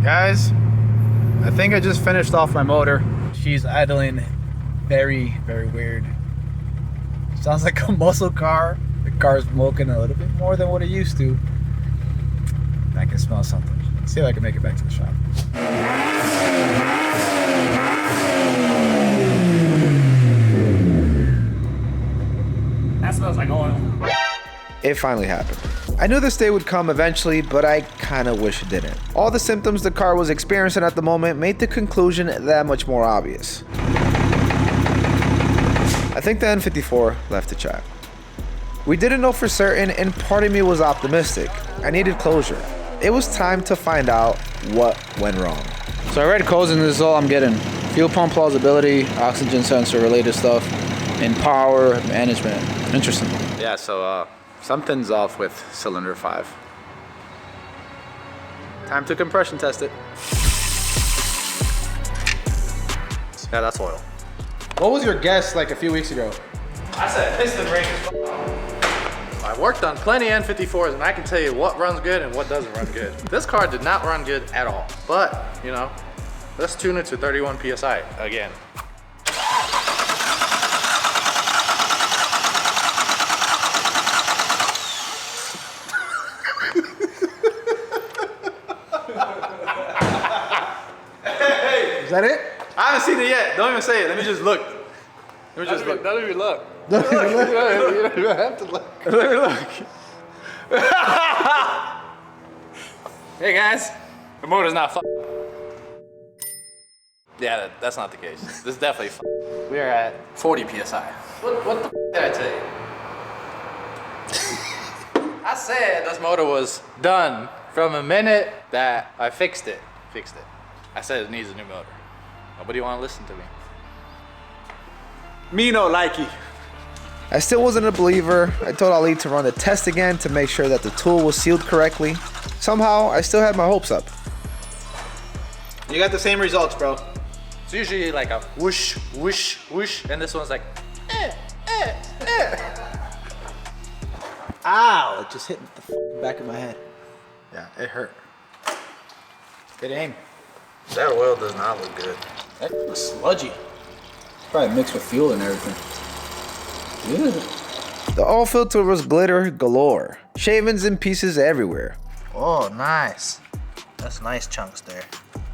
Guys, I think I just finished off my motor. She's idling very, very weird. Sounds like a muscle car. The car's smoking a little bit more than what it used to. I can smell something. Let's see if I can make it back to the shop. That smells like oil. It finally happened. I knew this day would come eventually, but I kinda wish it didn't. All the symptoms the car was experiencing at the moment made the conclusion that much more obvious. I think the N54 left the chat. We didn't know for certain, and part of me was optimistic. I needed closure. It was time to find out what went wrong. So I read codes and this is all I'm getting. Fuel pump plausibility, oxygen sensor related stuff, and power management. Interesting. Yeah, so something's off with cylinder 5. Time to compression test it. Yeah, that's oil. What was your guess like a few weeks ago? I said piston ring. I worked on plenty of N54s and I can tell you what runs good and what doesn't run good. This car did not run good at all. But, you know, let's tune it to 31 PSI again. Is that it? I haven't seen it yet. Don't even say it. Let me just look. Let me just look. Don't even look. Don't even look. You don't even have to look. Let me look. Hey guys, the motor's not Yeah, that's not the case. This is definitely We are at 40 PSI. What the did I tell you? I said this motor was done from a minute that I fixed it. I said it needs a new motor. Nobody want to listen to me. Me no likey. I still wasn't a believer. I told Ali to run the test again to make sure that the tool was sealed correctly. Somehow, I still had my hopes up. You got the same results, bro. It's usually like a whoosh, whoosh, whoosh, and this one's like, Ow, it just hit the back of my head. Yeah, it hurt. Good aim. That oil does not look good. That looks sludgy. Probably mixed with fuel and everything. Good. The oil filter was glitter galore. Shavings and pieces everywhere. Oh, nice. That's nice chunks there.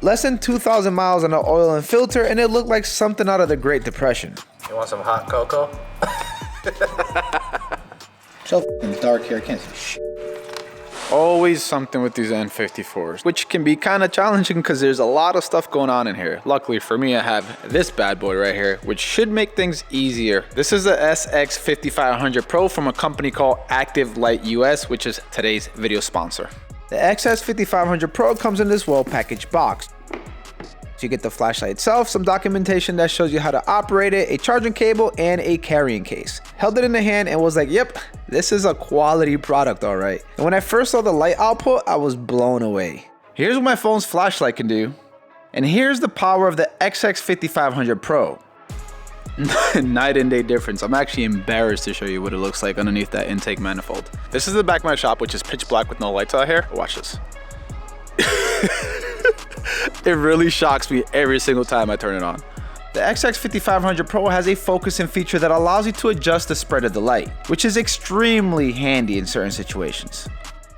Less than 2,000 miles on the oil and filter, and it looked like something out of the Great Depression. You want some hot cocoa? So dark here, I can't see shit. Always something with these N54s, which can be kind of challenging because there's a lot of stuff going on in here. Luckily for me, I have this bad boy right here, which should make things easier. This is the SX5500 Pro from a company called Active Light US, which is today's video sponsor. The XS5500 Pro comes in this well-packaged box. So you get the flashlight itself, some documentation that shows you how to operate it, a charging cable, and a carrying case. Held it in the hand and was like, yep, this is a quality product, all right. And when I first saw the light output, I was blown away. Here's what my phone's flashlight can do. And here's the power of the XS5500 Pro. Night and day difference. I'm actually embarrassed to show you what it looks like underneath that intake manifold. This is the back of my shop, which is pitch black with no lights out here. Watch this. It really shocks me every single time I turn it on. The XS5500 Pro has a focusing feature that allows you to adjust the spread of the light, which is extremely handy in certain situations.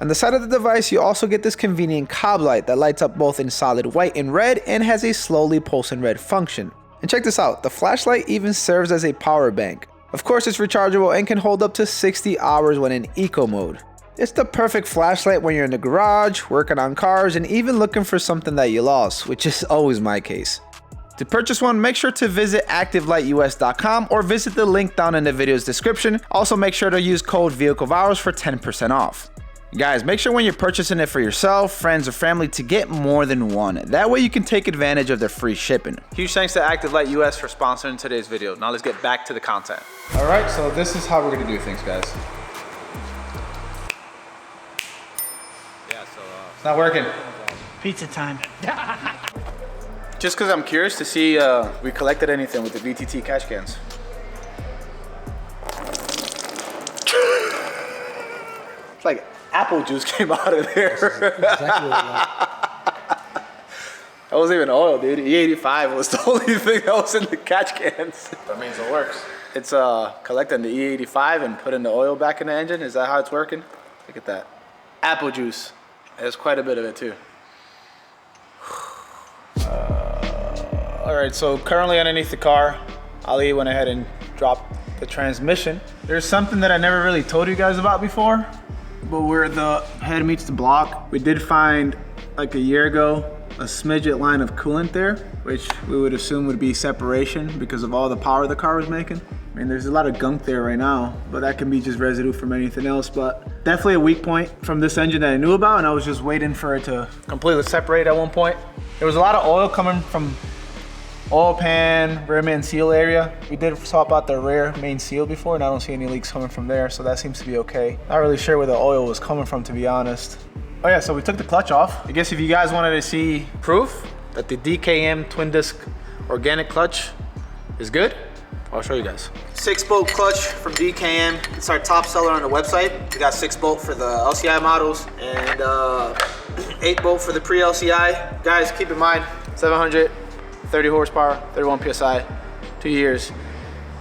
On the side of the device, you also get this convenient cob light that lights up both in solid white and red and has a slowly pulsing red function. And check this out, the flashlight even serves as a power bank. Of course, it's rechargeable and can hold up to 60 hours when in eco mode. It's the perfect flashlight when you're in the garage, working on cars, and even looking for something that you lost, which is always my case. To purchase one, make sure to visit activelightus.com or visit the link down in the video's description. Also, make sure to use code VehicleVours for 10% off. Guys, make sure when you're purchasing it for yourself, friends, or family to get more than one. That way you can take advantage of their free shipping. Huge thanks to Active Light US for sponsoring today's video. Now let's get back to the content. All right, so this is how we're gonna do things, guys. It's not working. Pizza time. Just because I'm curious to see we collected anything with the VTT cash cans. It's like apple juice came out of there. Exactly what That wasn't even oil, dude. E85 was the only thing that was in the catch cans. That means it works. It's collecting the E85 and putting the oil back in the engine. Is that how it's working? Look at that. Apple juice. There's quite a bit of it too. All right, so currently underneath the car, Ali went ahead and dropped the transmission. There's something that I never really told you guys about before, but where the head meets the block, we did find like a year ago a smidget line of coolant there, which we would assume would be separation because of all the power the car was making. I mean, there's a lot of gunk there right now, but that can be just residue from anything else. But definitely a weak point from this engine that I knew about, and I was just waiting for it to completely separate at one point. There was a lot of oil coming from oil pan, rear main seal area. We did swap out the rear main seal before, and I don't see any leaks coming from there, so that seems to be okay. Not really sure where the oil was coming from, to be honest. Oh yeah, so we took the clutch off. I guess if you guys wanted to see proof that the DKM twin disc organic clutch is good, I'll show you guys. 6-bolt clutch from DKM. It's our top seller on the website. We got 6-bolt for the LCI models and 8-bolt for the pre-LCI. Guys, keep in mind, 730 horsepower, 31 PSI, 2 years,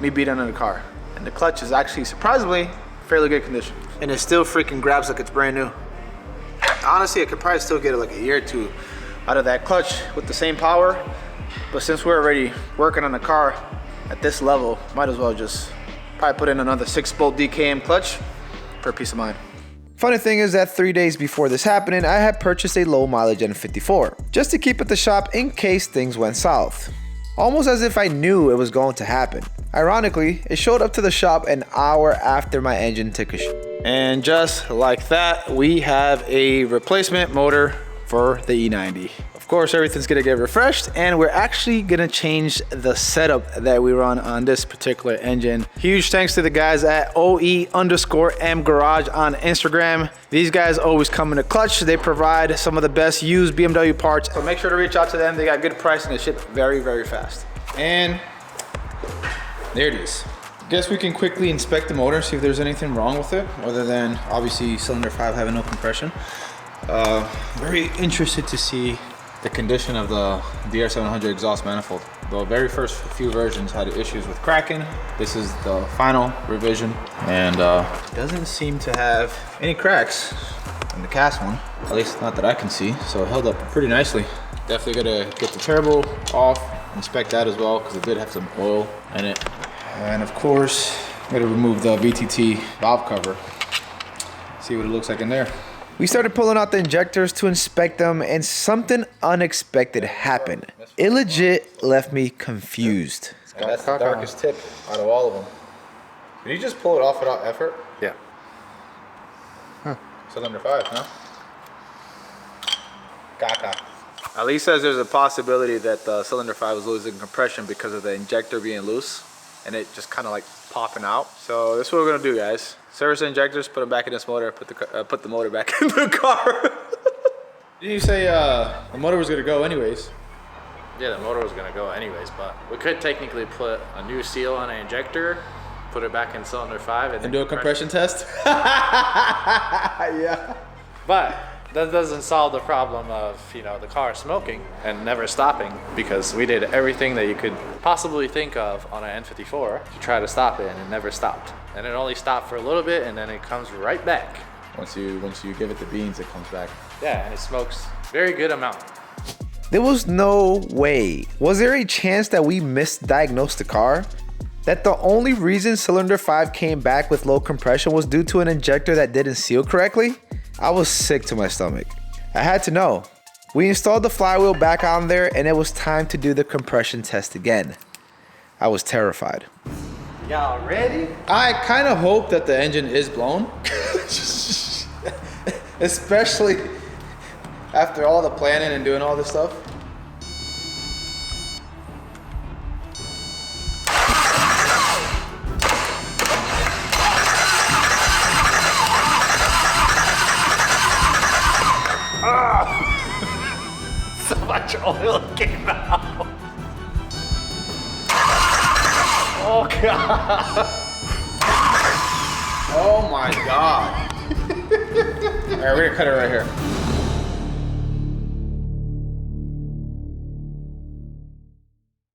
me beat under the car. And the clutch is actually surprisingly fairly good condition. And it still freaking grabs like it's brand new. Honestly, I could probably still get like a year or two out of that clutch with the same power. But since we're already working on the car at this level, might as well just probably put in another 6-bolt DKM clutch for peace of mind. Funny thing is that 3 days before this happening, I had purchased a low mileage N54 just to keep at the shop in case things went south. Almost as if I knew it was going to happen. Ironically, it showed up to the shop an hour after my engine took a shit. And just like that, we have a replacement motor for the E90. Of course, everything's gonna get refreshed, and we're actually gonna change the setup that we run on this particular engine. Huge thanks to the guys at OE_MGarage on Instagram. These guys always come in a clutch. They provide some of the best used BMW parts, so make sure to reach out to them. They got good price and they ship very, very fast. And there it is. Guess we can quickly inspect the motor, see if there's anything wrong with it, other than obviously cylinder 5 having no compression. Very interested to see the condition of the DR700 exhaust manifold. The very first few versions had issues with cracking. This is the final revision, and doesn't seem to have any cracks in the cast one, at least not that I can see, so it held up pretty nicely. Definitely gotta get the turbo off, inspect that as well, because it did have some oil in it. And of course, I'm gonna remove the VTT valve cover, see what it looks like in there. We started pulling out the injectors to inspect them, and something unexpected happened. It legit left me confused. And that's the darkest tip out of all of them. Did you just pull it off without effort? Yeah. Huh. Cylinder 5, huh? Caca. Ali says there's a possibility that the cylinder 5 was losing compression because of the injector being loose and it just kind of like popping out. So this is what we're gonna do, guys. Service the injectors, put them back in this motor, put the motor back in the car. Didn't you say the motor was gonna go anyways? Yeah, the motor was gonna go anyways, but we could technically put a new seal on an injector, put it back in cylinder 5 and do a compression test? Yeah. But that doesn't solve the problem of, you know, the car smoking and never stopping, because we did everything that you could possibly think of on an N54 to try to stop it, and it never stopped. And it only stopped for a little bit, and then it comes right back. Once you give it the beans, it comes back. Yeah, and it smokes very good amount. There was no way. Was there a chance that we misdiagnosed the car? That the only reason cylinder 5 came back with low compression was due to an injector that didn't seal correctly? I was sick to my stomach. I had to know. We installed the flywheel back on there, and it was time to do the compression test again. I was terrified. Y'all ready? I kind of hope that the engine is blown. Especially after all the planning and doing all this stuff. So much oil came out. Oh God. Oh my God. All right, we're gonna cut it right here.